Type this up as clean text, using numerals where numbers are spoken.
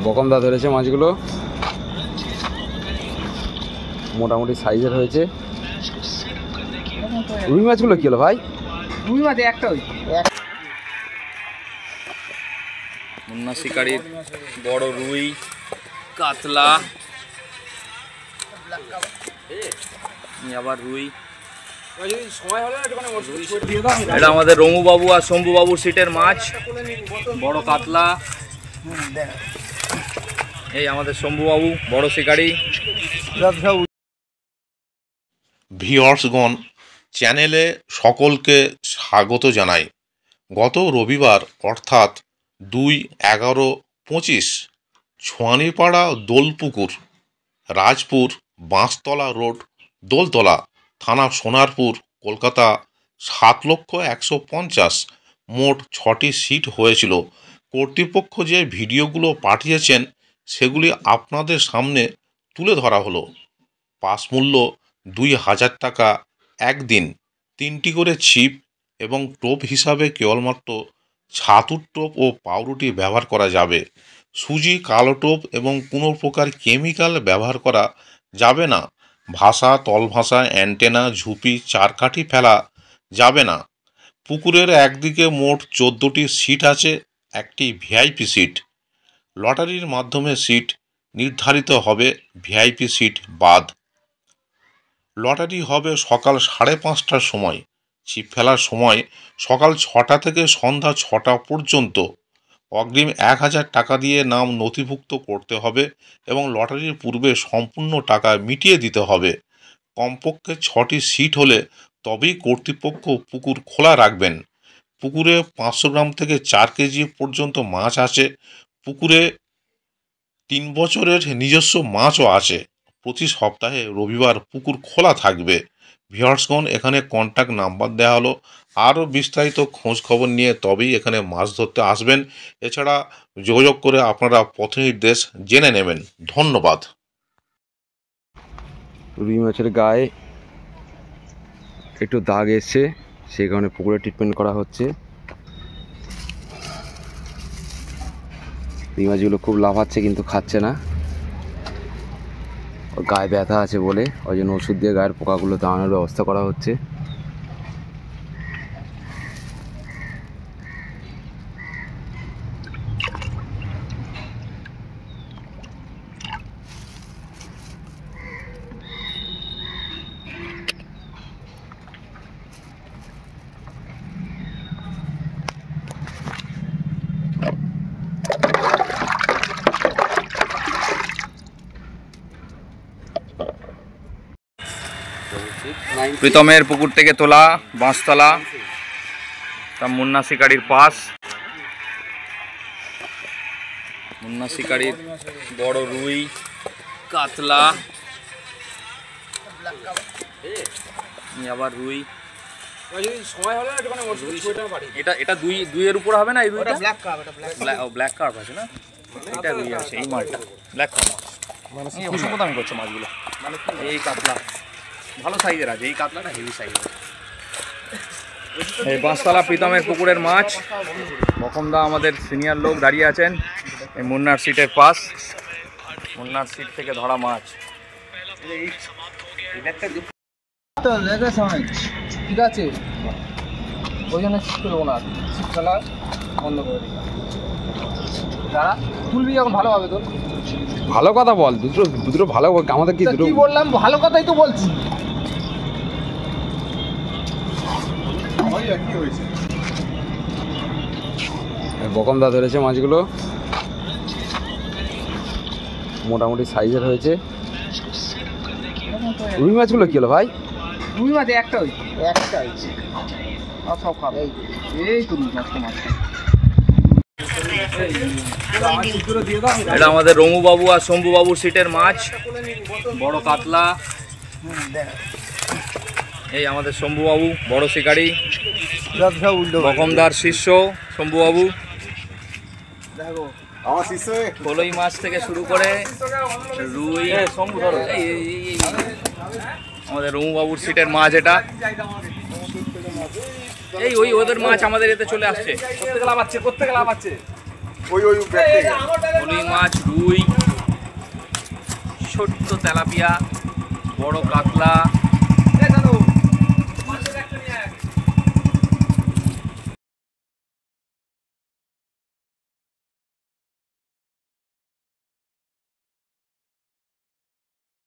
বকমদা ধরেছে মাছগুলো, মোটামুটি সাইজের হয়েছে। রুই মাছগুলো কি হলো ভাই? রুই মাছ একটা মুন্না শিকারির বড় রুই, কাতলা, আবার রুই। এটা আমাদের রমুবাবু আর শম্ভুবাবু সিটের মাছ, বড় কাতলা। এই আমাদের শম্ভুবাবু বড় শিকারি। ভিউয়ার্সগণ, চ্যানেলে সকলকে স্বাগত জানাই। গত রবিবার অর্থাৎ 2/11/25 ছোয়ানিপাড়া দোলপুকুর, রাজপুর, বাঁশতলা রোড, দোলতলা, থানা সোনারপুর, কলকাতা 7,150,000 মোট 6টি সিট হয়েছিল। কর্তৃপক্ষ যে ভিডিওগুলো পাঠিয়েছেন সেগুলি আপনাদের সামনে তুলে ধরা হলো। পাস মূল্য 2,000 টাকা একদিন। 3টি করে ছিপ এবং টোপ হিসাবে কেবলমাত্র ছাতুর টোপ ও পাউরুটি ব্যবহার করা যাবে। সুজি, কালো টোপ এবং কোনো প্রকার কেমিক্যাল ব্যবহার করা যাবে না। ভাষা, তলভাষা, অ্যান্টেনা, ঝুপি, চারকাঠি ফেলা যাবে না। পুকুরের একদিকে মোট 14টি সিট আছে, একটি ভিআইপি সিট। লটারির মাধ্যমে সিট নির্ধারিত হবে, ভিআইপি সিট বাদ। লটারি হবে সকাল 5:30টার সময়। ছিপ ফেলার সময় সকাল 6টা থেকে সন্ধ্যা 6টা পর্যন্ত। অগ্রিম 1,000 টাকা দিয়ে নাম নথিভুক্ত করতে হবে এবং লটারির পূর্বে সম্পূর্ণ টাকা মিটিয়ে দিতে হবে। কমপক্ষে 6টি সিট হলে তবেই কর্তৃপক্ষ পুকুর খোলা রাখবেন। পুকুরে 500 গ্রাম থেকে 4 কেজি পর্যন্ত মাছ আছে। পুকুরে 3 বছরের নিজস্ব মাছও আছে। প্রতি সপ্তাহে রবিবার পুকুর খোলা থাকবে। ভিউয়ার্সগণ, এখানে কন্ট্যাক্ট নাম্বার দেওয়া হলো। আরও বিস্তারিত খোঁজ খবর নিয়ে তবেই এখানে মাছ ধরতে আসবেন। এছাড়া যোগাযোগ করে আপনারা পথ নির্দেশ জেনে নেবেন। ধন্যবাদ। রুই মাছের গায়ে একটু দাগ এসছে, সেই কারণে পুকুরে ট্রিটমেন্ট করা হচ্ছে। রুই মাছগুলো খুব লাফাচ্ছে কিন্তু খাচ্ছে না, গায়ে ব্যথা আছে বলে ওই জন্য ওষুধ দিয়ে গায়ের পোকাগুলো দাঁড়ানোর ব্যবস্থা করা হচ্ছে। প্রীতমের পুকুর থেকে তোলা বাঁশতলা, তা মুন্না শিকারির পাস। মুন্না শিকারির বড় রুই, কাতলা, আবার রুই। এটা দুইয়ের উপর হবে না? এই রুইটা ব্ল্যাক কার্প আছে না, এটা রুই আছে। এই মালটা ব্ল্যাক কার্প দাম করছে মাছগুলো। এই কাতলা ভালো সাইজের আছে, এই কাতলাটা হেভি সাইজের। এই বাঁশতলা প্রীতমের পুকুরের মাছ। বকমদা আমাদের সিনিয়র লোক দাঁড়িয়ে আছেন এই মুন্নার সিটের পাশ। মুন্নার সিট থেকে ধরা মাছ। ঠিক আছে, ওই জন্য ছিপ তুলবো না, ছিপ ফেলা বন্ধ করে দিই। দাঁড়া, তুলবি যখন ভালোভাবে তোর। ভালো কথা বল, দুটো ভালো। আমাদের কি দুটো বললাম? ভালো কথাই তো বলছি। বকমদা ধরেছে মাছগুলো, মোটামুটি সাইজের হয়েছে। রুই মাছগুলো কি হলো ভাই? রুই মাছ একটা হয়েছে, আর সব খাবে। এই তো এটা আমাদের রমুবাবু আর শম্ভুবাবু সিটের মাছ, বড় কাতলা। এই আমাদের শম্ভুবাবু বড় শিকারি, বকমদার শিষ্য শম্ভুবাবু। কলই মাছ থেকে শুরু করে রুই, আমাদের রমুবাবুর সিটের মাছ। এটা এই ওদের মাছ আমাদের এতে চলে আসছে। কোত্থেকে লাভ আছে? রুই মাছ, রুই, ছোট্ট তেলাপিয়া, বড় কাতলা,